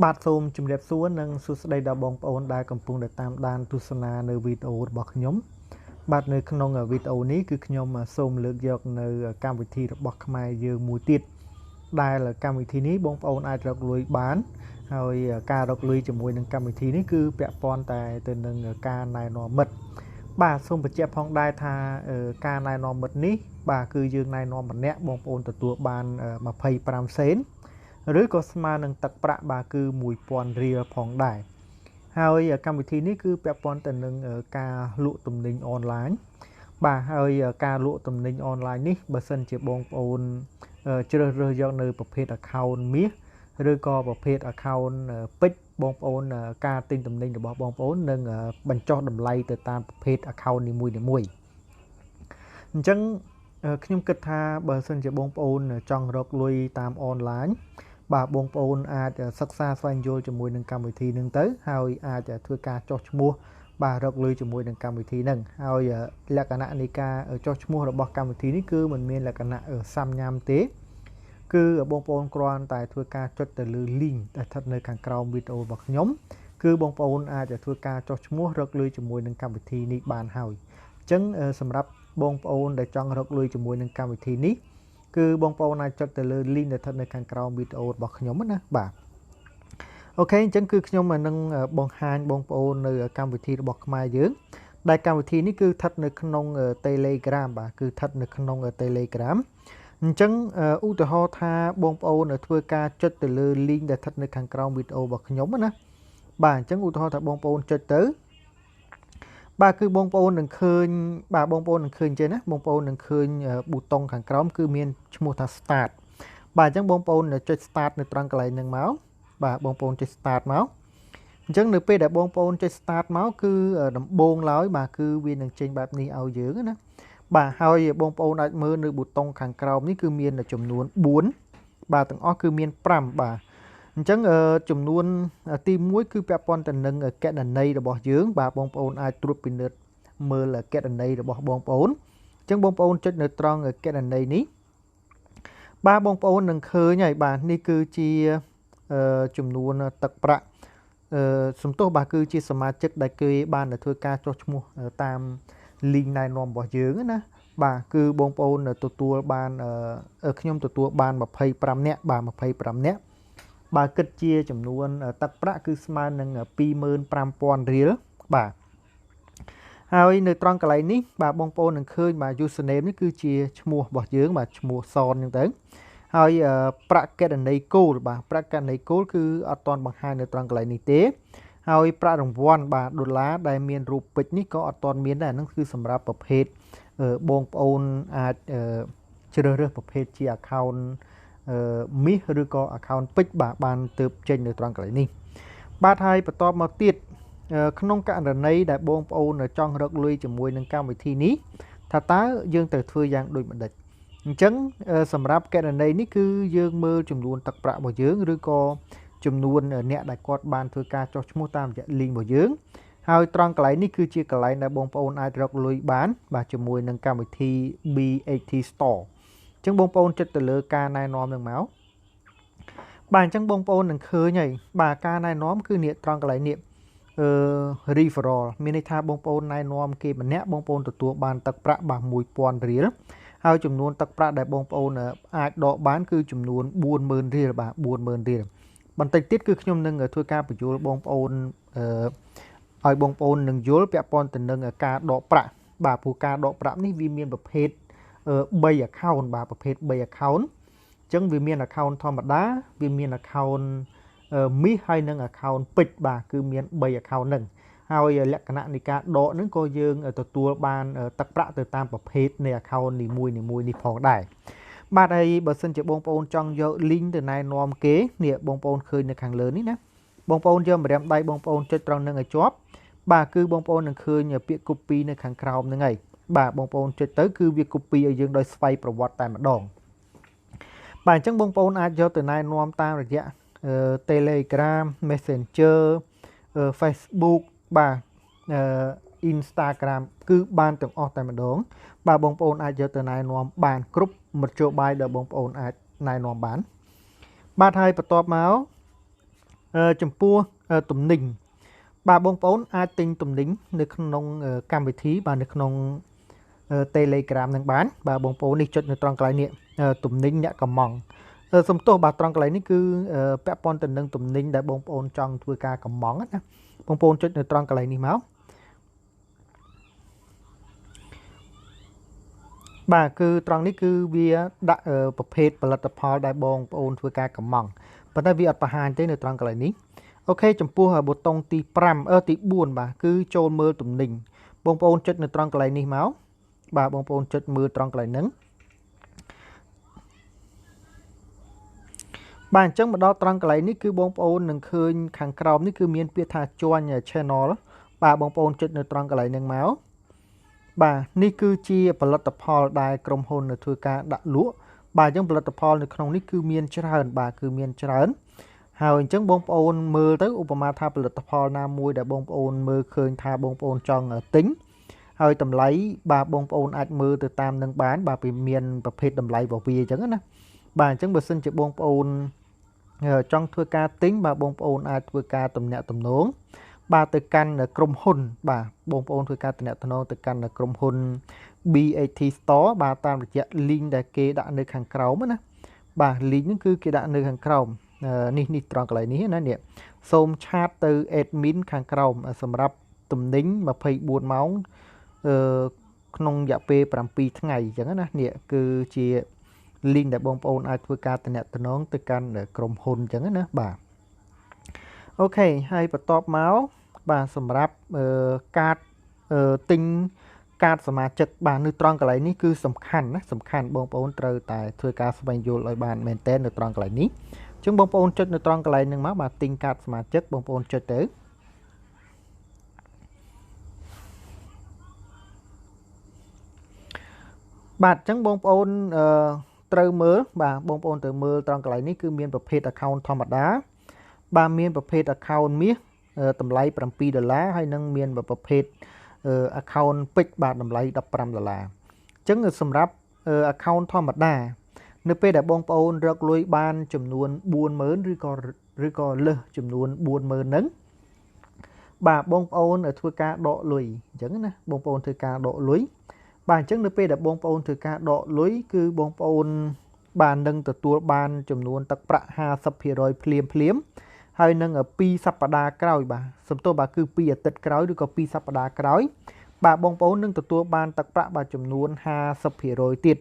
បាទសូមជម្រាបសួរនិងសួស្តីដល់បងប្អូនដែលកំពុងតែតាមដានទស្សនានៅវីដេអូរបស់ខ្ញុំបាទនៅក្នុងវីដេអូនេះគឺខ្ញុំសូមលើកយកនៅកម្មវិធីរបស់ខ្មែរយើងមួយទៀតដែលកម្មវិធីនេះបងប្អូនអាចរកលុយបានហើយការរកលុយជាមួយនឹងកម្មវិធីនេះគឺពាក់ព័ន្ធតែទៅនឹងការណែនាំមិត្តបាទសូមបញ្ជាក់ផងដែរថាការណែនាំមិត្តនេះបាទគឺយើងណែនាំម្នាក់បងប្អូនទទួលបាន25សេនឬក៏ស្មើនឹងទឹកប្រាក់បាទគឺ1000រៀលផងដែរហើយកម្មវិធីនេះគឺពាក់ព័ន្ធទៅនឹងការលក់ទំនិញអនឡាញបាទហើយការលក់ទំនិញអនឡាញនេះបើសិនជាបងប្អូនជ្រើសរើសយកនៅប្រភេទ account មាសឬក៏ប្រភេទ account ពេជ្របងប្អូនការទិញទំនិញរបស់បងប្អូននឹងបញ្ចុះតម្លៃទៅតាមប្រភេទ account នីមួយៗអញ្ចឹងខ្ញុំគិតថាបើសិនជាបងប្អូនចង់រកលុយតាមអនឡាញបាទបងប្អូនអាចសិក្សាស្វែងយល់ជាមួយនឹងកម្មវិធីនឹងទៅហើយអាចធ្វើការចុះឈ្មោះបាទរកលុយជាមួយនឹងកម្មវិធីនឹងហើយលក្ខណៈនៃការចុះឈ្មោះរបស់កម្មវិធីនេះគឺមិនមានលក្ខណៈសាំញ៉ាំទេគឺបងប្អូនគ្រាន់តែធ្វើការចុចទៅលើ link ដែលស្ថិតនៅខាងក្រោមវីដេអូរបស់ខ្ញុំគឺបងប្អូនអាចធ្វើការចុះឈ្មោះរកលុយជាមួយនឹងកម្មវិធីនេះបានហើយអញ្ចឹងសម្រាប់បងប្អូនដែលចង់រកលុយជាមួយនឹងកម្មវិធីនេះគឺបងប្អូនអាចចុចទៅលើ link ដែលស្ថិតនៅខាងក្រោមវីដេអូរបស់ខ្ញុំណាបាទអូខេអញ្ចឹងគឺខ្ញុំនឹងបង្ហាញបងប្អូននៅកម្មវិធីរបស់ខ្មែរយើងដែលកម្មវិធីនេះគឺស្ថិតនៅក្នុង Telegram បាទគឺស្ថិតនៅក្នុង Telegram អញ្ចឹងឧទាហរណ៍ថាបងប្អូនធ្វើការចុចទៅលើ link ដែលស្ថិតនៅខាងក្រោមវីដេអូរបស់ខ្ញុំណាបាទអញ្ចឹងឧទាហរណ៍ថាបងប្អូនចុចទៅបាទគឺបងប្អូននឹងឃើញបាទបងប្អូននឹងឃើញចេះណាបងប្អូននឹងឃើញប៊ូតុងខាងក្រោមគឺមានឈ្មោះថា start បាទអញ្ចឹងបងប្អូនចុច start នៅត្រង់កន្លែងហ្នឹងមកបាទបងប្អូនចុច start មកអញ្ចឹងនៅពេលដែលបងប្អូនចុច start មកគឺដំបូងឡើយបាទគឺវានឹងចេញបែបនេះឲ្យយើងណាបាទហើយបងប្អូនអាចមើលនៅប៊ូតុងខាងក្រោមនេះគឺមានចំនួន4បាទទាំងអស់គឺមាន5បាទអញ្ចឹងចំនួនទី1គឺពាក់ព័ន្ធទៅនឹងគណនីរបស់យើងបាទបងប្អូនអាចត្រួតពិនិត្យមើលគណនីរបស់បងប្អូនអញ្ចឹងបងប្អូនចុចនៅត្រង់គណនីនេះបាទបងប្អូននឹងឃើញហើយបាទនេះគឺជាចំនួនទឹកប្រាក់សំទោសបាទគឺជាសមាជិកដែលគេបានធ្វើការចុះឈ្មោះតាម link ណែនាំរបស់យើងណាបាទគឺបងប្អូនទទួលបានខ្ញុំទទួលបាន25នាក់បាទ25នាក់បាទគិតជាចំនួនទឹកប្រាក់គឺស្មើនឹង25000រៀលបាទហើយនៅត្រង់កន្លែងនេះបាទបងប្អូននឹងឃើញបាទ username នេះគឺជាឈ្មោះរបស់យើងបាទឈ្មោះសនអញ្ចឹងទៅហើយប្រាក់កណនីគោលបាទប្រាក់កណនីគោលគឺអត់ទាន់បង្ហាញនៅត្រង់កន្លែងនេះទេហើយប្រាក់រង្វាន់បាទដុល្លារដែលមានរូបពេជ្រនេះក៏អត់ទាន់មានដែរហ្នឹងគឺសម្រាប់ប្រភេទបងប្អូនអាចជ្រើសរើសប្រភេទជា account មាសឬក៏ account ពេជ្របាទបានទើបចេញនៅត្រង់កន្លែងនេះបាទហើយបន្តមកទៀតក្នុងករណីដែលបងប្អូនចង់រកលុយជាមួយនឹងកម្មវិធីនេះថាតើយើងត្រូវធ្វើយ៉ាងដូចម្ដេចអញ្ចឹងសម្រាប់ករណីនេះគឺយើងមើលចំនួនទឹកប្រាក់របស់យើងឬក៏ចំនួនអ្នកដែលគាត់បានធ្វើការចុះឈ្មោះតាមរយៈ link របស់យើងហើយត្រង់កន្លែងនេះគឺជាកន្លែងដែលបងប្អូនអាចរកលុយបានបាទជាមួយនឹងកម្មវិធី BHT Store អញ្ចឹងបងប្អូនចុចទៅលើការណែនាំនឹងមកបាទអញ្ចឹងបងប្អូននឹងឃើញហើយបាទការណែនាំគឺនេះត្រង់កន្លែងនេះreferral មានន័យថាបងប្អូនណែនាំគេម្នាក់បងប្អូនទទួលបានទឹកប្រាក់បាទ1000រៀលហើយចំនួនទឹកប្រាក់ដែលបងប្អូនអាចដកបានគឺចំនួន40000រៀលបាទ40000រៀលបន្តិចទៀតគឺខ្ញុំនឹងធ្វើការបញ្យល់បងប្អូនឲ្យបងប្អូននឹងយល់ពាក់ព័ន្ធទៅនឹងការដកប្រាក់បាទព្រោះការដកប្រាក់នេះវាមានប្រភេទ3 account បាទប្រភេទ3 account អញ្ចឹងវាមាន account ធម្មតាវាមាន account មាសហើយនិង account ពេជ្របាទគឺមាន3 account ហ្នឹងហើយលក្ខណៈនៃការដកហ្នឹងក៏យើងទទួលបានទឹកប្រាក់ទៅតាមប្រភេទនៃ account នីមួយនេះផងដែរបាទហើយបើសិនជាបងប្អូនចង់យក link ទៅណែនាំគេនេះបងប្អូនឃើញនៅខាងលើនេះណាបងប្អូនយកម្រាមដៃបងប្អូនចុចត្រង់ហ្នឹងឲ្យជាប់បាទគឺបងប្អូននឹងឃើញពាក្យ copy នៅខាងក្រោមហ្នឹងហើយបាទបងប្អូនចុចទៅគឺវា copy ឲ្យយើងដោយស្វ័យប្រវត្តិតែម្ដងបាទអញ្ចឹងបងប្អូនអាចយកទៅណែនាំតាមរយៈTelegram Messenger Facebook បាទ Instagram គឺបានទាំងអស់តែម្ដងបាទបងប្អូនអាចយកទៅណែនាំបានគ្រប់មធ្យោបាយដែលបងប្អូនអាចណែនាំបានបាទហើយបន្ទាប់មក ចំពោះទំនិញបាទបងប្អូនអាចទិញទំនិញនៅក្នុងកម្មវិធីបាទនៅក្នុង Telegram នឹងបានបាទបងប្អូននេះចុចនៅត្រង់កន្លែងនេះទំនិញអ្នកកំងសំទោសបាទត្រង់កន្លែងនេះគឺពាក់ព័ន្ធទៅនឹងទំនិញដែលបងប្អូនចង់ធ្វើការកំងណាបងប្អូនចុចនៅត្រង់កន្លែងនេះមកបាទគឺត្រង់នេះគឺវាដាក់ប្រភេទផលិតផលដែលបងប្អូនធ្វើការកំងប៉ុន្តែវាអត់បង្ហាញទេនៅត្រង់កន្លែងនេះអូខេចំពោះប៊ូតុងទី5ទី4បាទគឺចូលមើលទំនិញបងប្អូនចុចនៅត្រង់កន្លែងនេះមកបាទបងប្អូនចុចមើលត្រង់កន្លែងហ្នឹងបាទអញ្ចឹងមកដល់ត្រង់កន្លែងនេះគឺបងប្អូននឹងឃើញខាងក្រោមនេះគឺមានពាក្យថា Join Channel បាទបងប្អូនចុចនៅត្រង់កន្លែងហ្នឹងមកបាទនេះគឺជាផលិតផលដែលក្រុមហ៊ុនធ្វើការដាក់លក់បាទអញ្ចឹងផលិតផលនៅក្នុងនេះគឺមានច្រើនបាទគឺមានច្រើនហើយអញ្ចឹងបងប្អូនមើលទៅឧបមាថាផលិតផលណាមួយដែលបងប្អូនមើលឃើញថាបងប្អូនចង់ទិញហើយតម្លៃបាទបងប្អូនអាចមើលទៅតាមនឹងបានបាទពីមានប្រភេទតម្លៃរបស់វាអញ្ចឹងណាបាទអញ្ចឹងបើសិនជាបងប្អូនចង់ធ្វើការទិញបាទបងប្អូនអាចធ្វើការទំនាក់ទំនងបាទទៅកាន់ក្រុមហ៊ុនបាទបងប្អូនធ្វើការទំនាក់ទំនងទៅកាន់ក្រុមហ៊ុន BHT Store បាទតាមរយៈ link ដែលគេដាក់នៅខាងក្រោមណាបាទ link ហ្នឹងគឺគេដាក់នៅខាងក្រោមនេះត្រង់កន្លែងនេះណានេះសូមឆាតទៅ admin ខាងក្រោមសម្រាប់ទំនិញ24ម៉ោងក្នុងរយៈពេល7ថ្ងៃអញ្ចឹងណានេះគឺជា link ដែលបងប្អូនអាចធ្វើការទំនាក់ទំនងទៅកាន់ក្រុមហ៊ុនអញ្ចឹងណាបាទអូខេហើយបន្ទាប់មកបាទសម្រាប់កាតទិញកាតសមាជិកបាទនៅត្រង់កន្លែងនេះគឺសំខាន់ណាសំខាន់បងប្អូនត្រូវតែធ្វើការស្វែងយល់ឲ្យបានមែនទែននៅត្រង់កន្លែងនេះអញ្ចឹងបងប្អូនចុចនៅត្រង់កន្លែងហ្នឹងមកបាទទិញកាតសមាជិកបងប្អូនចុចទៅបាទអញ្ចឹងបងប្អូនត្រូវមើលបាទបងប្អូនត្រូវមើលត្រង់កន្លែងនេះគឺមានប្រភេទ account ធម្មតាបាទមានប្រភេទ account មាសតម្លៃ$7ហើយនឹងមានប្រភេទaccount ពេជ្របាទតម្លៃ$15អញ្ចឹងសម្រាប់account ធម្មតានៅពេលដែលបងប្អូនរកលុយបានចំនួន40000ឬក៏លើសចំនួន40000ហ្នឹងបាទបងប្អូនធ្វើការដកលុយអញ្ចឹងណាបងប្អូនធ្វើការដកលុយបាទអញ្ចឹងនៅពេលដែលបងប្អូនធ្វើការដកលុយគឺបងប្អូនបាននឹងទទួលបានចំនួនទឹកប្រាក់ 50% ភ្លាមហើយនឹង2សប្តាហ៍ក្រោយបាទសំទោសបាទគឺ2អាទិត្យក្រោយឬក៏2សប្តាហ៍ក្រោយបាទបងប្អូននឹងទទួលបានទឹកប្រាក់បាទចំនួន 50% ទៀត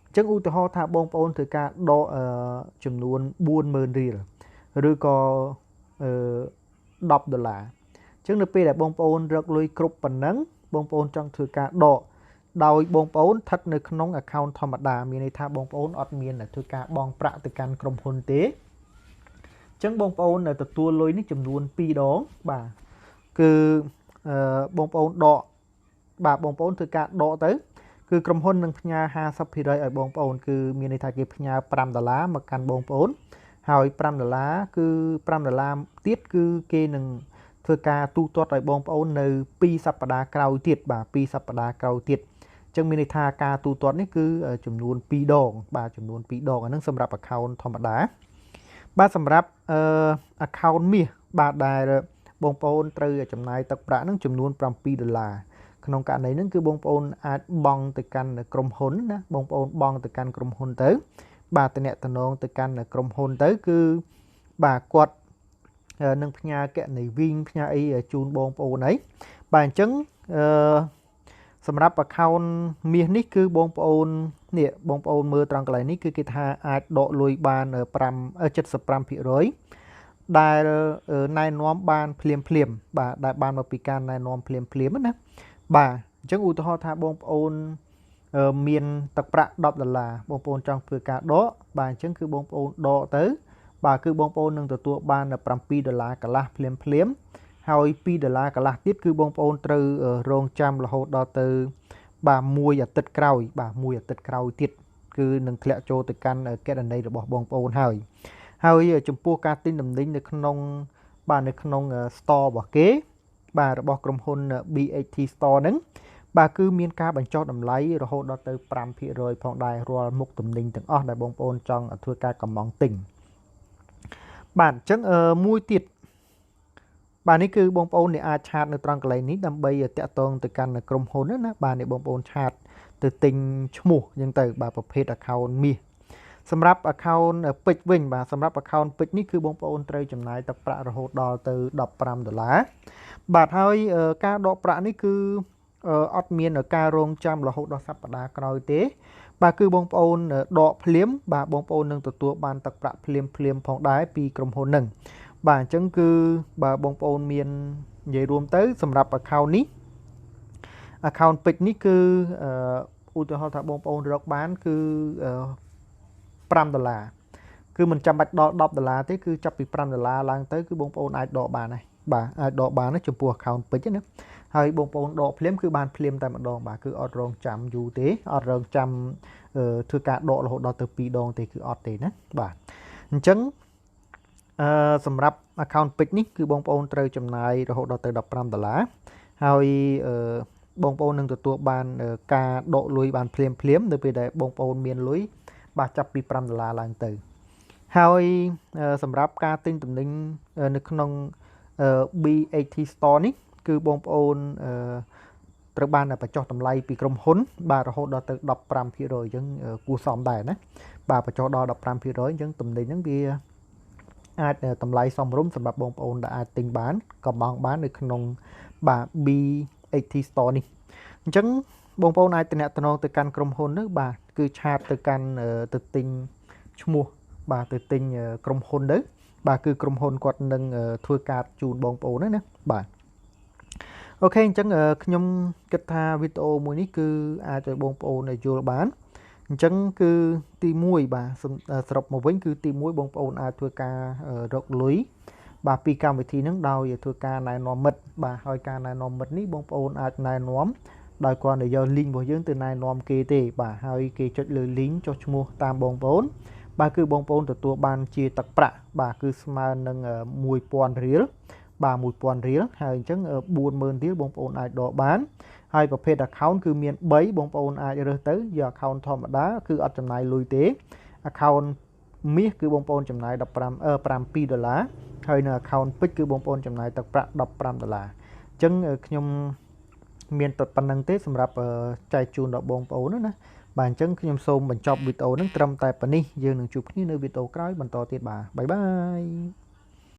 អញ្ចឹងឧទាហរណ៍ថាបងប្អូនធ្វើការដកចំនួន40000រៀលឬក៏$10អញ្ចឹងនៅពេលដែលបងប្អូនរកលុយគ្រប់ប៉ុណ្ណឹងបងប្អូនចង់ធ្វើការដកដោយបងប្អូនស្ថិតនៅក្នុង account ធម្មតាមានន័យថាបងប្អូនអត់មានធ្វើការបង់ប្រាក់ទៅកាន់ក្រុមហ៊ុនទេអញ្ចឹងបងប្អូនទទួលលុយនេះចំនួន2ដងបាទគឺបងប្អូនដកបាទបងប្អូនធ្វើការដកទៅគឺក្រុមហ៊ុននឹងផ្ញើ 50% ឲ្យបងប្អូនគឺមានន័យថាគេផ្ញើ$5មកកាន់បងប្អូនហើយ$5គឺ$5ទៀតគឺគេនឹងធ្វើការទូទាត់ឲ្យបងប្អូននៅ2សប្តាហ៍ក្រោយទៀតបាទ2សប្តាហ៍ក្រោយទៀតអញ្ចឹងមានន័យថាការទូទាត់នេះគឺចំនួន2ដងបាទចំនួន2ដងអាហ្នឹងសម្រាប់ account ធម្មតាបាទសម្រាប់account មាសបាទដែលបងប្អូនត្រូវចំណាយទឹកប្រាក់ហ្នឹងចំនួន$7ក្នុងករណីហ្នឹងគឺបងប្អូនអាចបង់ទៅកាន់ក្រុមហ៊ុនណាបងប្អូនបង់ទៅកាន់ក្រុមហ៊ុនទៅបាទតំណែងទៅកាន់ក្រុមហ៊ុនទៅគឺបាទគាត់នឹងផ្ញើគណនីវិញផ្ញើអីជូនបងប្អូនអីបាទអញ្ចឹងសម្រាប់ account មាសនេះគឺបងប្អូននេះបងប្អូនមើលត្រង់កន្លែងនេះគឺគេថាអាចដកលុយបាន75% ដែលណែនាំបានភ្លាមបាទដែលបានមកពីការណែនាំភ្លាមណាបាទអញ្ចឹងឧទាហរណ៍ថាបងប្អូនមានទឹកប្រាក់$10បងប្អូនចង់ធ្វើការដកបាទអញ្ចឹងគឺបងប្អូនដកទៅបាទគឺបងប្អូននឹងទទួលបាន$7កន្លះភ្លាមហើយ$2កន្លះទៀតគឺបងប្អូនត្រូវរងចាំរហូតដល់ទៅបាទ1អាទិត្យក្រោយបាទ1អាទិត្យក្រោយទៀតគឺនឹងធ្លាក់ចូលទៅកាន់គណនីរបស់បងប្អូនហើយចំពោះការទិញទំនិញនៅក្នុងបាទនៅក្នុង store របស់គេបាទរបស់ក្រុមហ៊ុន BHT Store ហ្នឹងបាទគឺមានការបញ្ចុះតម្លៃរហូតដល់ទៅ 5% ផងដែររាល់មុខទំនិញទាំងអស់ដែលបងប្អូនចង់ធ្វើការកម្មង់ទិញបាទអញ្ចឹងមួយទៀត បាទនេះគឺបងប្អូនអ្នកអាចឆាតនៅត្រង់កន្លែងនេះដើម្បីតាក់ទងទៅកាន់ក្រុមហ៊ុនណាបាទនេះបងប្អូនឆាតទៅទិញឈ្មោះអញ្ចឹងទៅបាទប្រភេទ account មាសសម្រាប់ account ពេជ្រវិញបាទសម្រាប់ account ពេជ្រនេះគឺបងប្អូនត្រូវចំណាយទឹកប្រាក់រហូតដល់ទៅ$15បាទហើយការដកប្រាក់នេះគឺអត់មានការរងចាំរហូតដល់សប្តាហ៍ក្រោយទេបាទគឺបងប្អូនដកភ្លាមបាទបងប្អូននឹងទទួលបានទឹកប្រាក់ភ្លាមផងដែរពីក្រុមហ៊ុនហ្នឹងបាទអញ្ចឹងគឺបើបងប្អូនមាននិយាយរួមទៅសម្រាប់ account នេះ account ពេជ្រនេះគឺឧទាហរណ៍ថាបងប្អូនរកបានគឺ$5គឺមិនចាំបាច់ដល់$10ទេគឺចាប់ពី$5ឡើងទៅគឺបងប្អូនអាចដកបានហើយបាទអាចដកបានចំពោះ account ពេជ្រណាហើយបងប្អូនដកភ្លាមគឺបានភ្លាមតែម្ដងបាទគឺអត់រងចាំយូរទេអត់រងចាំធ្វើការដករហូតដល់ទៅ2ដងទេគឺអត់ទេណាបាទអញ្ចឹងសម្រាប់ account ពេជ្រនេះគឺបងប្អូនត្រូវចំណាយរហូតដល់ទៅ$15ហើយបងប្អូននឹងទទួលបានការដកលុយបានភ្លាមនៅពេលដែលបងប្អូនមានលុយបាទចាប់ពី$5ឡើងទៅហើយសម្រាប់ការទិញទំនិញនៅក្នុង BHT Store នេះគឺបងប្អូនត្រូវបានបញ្ចុះតម្លៃពីក្រុមហ៊ុនបាទរហូតដល់ទៅ15%អញ្ចឹងគួរសមដែរណាបាទបញ្ចុះដល់15%អញ្ចឹងទំនិញហ្នឹងវាអាចតម្លៃសមរម្យសម្រាប់បងប្អូនដែលអាចទិញបានកំងបាននៅក្នុងបាទ BHT Store នេះអញ្ចឹងបងប្អូនអាចតំណតំណងទៅកាន់ក្រុមហ៊ុននោះបាទគឺឆាតទៅកាន់ទៅទិញឈ្មោះបាទទៅទិញក្រុមហ៊ុនទៅបាទគឺក្រុមហ៊ុនគាត់នឹងធ្វើការជូនបងប្អូនណាបាទអូខេអញ្ចឹងខ្ញុំគិតថាវីដេអូមួយនេះគឺអាចឲ្យបងប្អូនយល់បានអញ្ចឹងគឺទី1បាទសរុបមកវិញគឺទី1បងប្អូនអាចធ្វើការរកលុយបាទពីកម្មវិធីហ្នឹងដោយធ្វើការណែនាំមិត្តបាទហើយការណែនាំមិត្តនេះបងប្អូនអាចណែនាំដោយគ្រាន់តែយក link របស់យើងទៅណែនាំគេទេបាទហើយគេចុចលើ link ចុះឈ្មោះតាមបងប្អូនបាទគឺបងប្អូនទទួលបានជាទឹកប្រាក់បាទគឺស្មើនឹង1000រៀលបាទ1000រៀលហើយអញ្ចឹង40000រៀលបងប្អូនអាចដកបានហើយប្រភេទ account គឺមាន3បងប្អូនអាចរើសទៅយក account ធម្មតាគឺអត់ចំណាយលុយទេ account មាសគឺបងប្អូនចំណាយ$7ហើយនៅ account ពេជ្រគឺបងប្អូនចំណាយទឹកប្រាក់$15អញ្ចឹងខ្ញុំមានតែប៉ុណ្្នឹងទេសម្រាប់ចែកជូនដល់បងប្អូនណាបាទអញ្ចឹងខ្ញុំសូមបញ្ចប់វីដេអូនេះត្រឹមតែប៉ុណ្នេះយើងនឹងជួបគ្នានៅវីដេអូក្រោយបន្តទៀតបាទបាយបាយ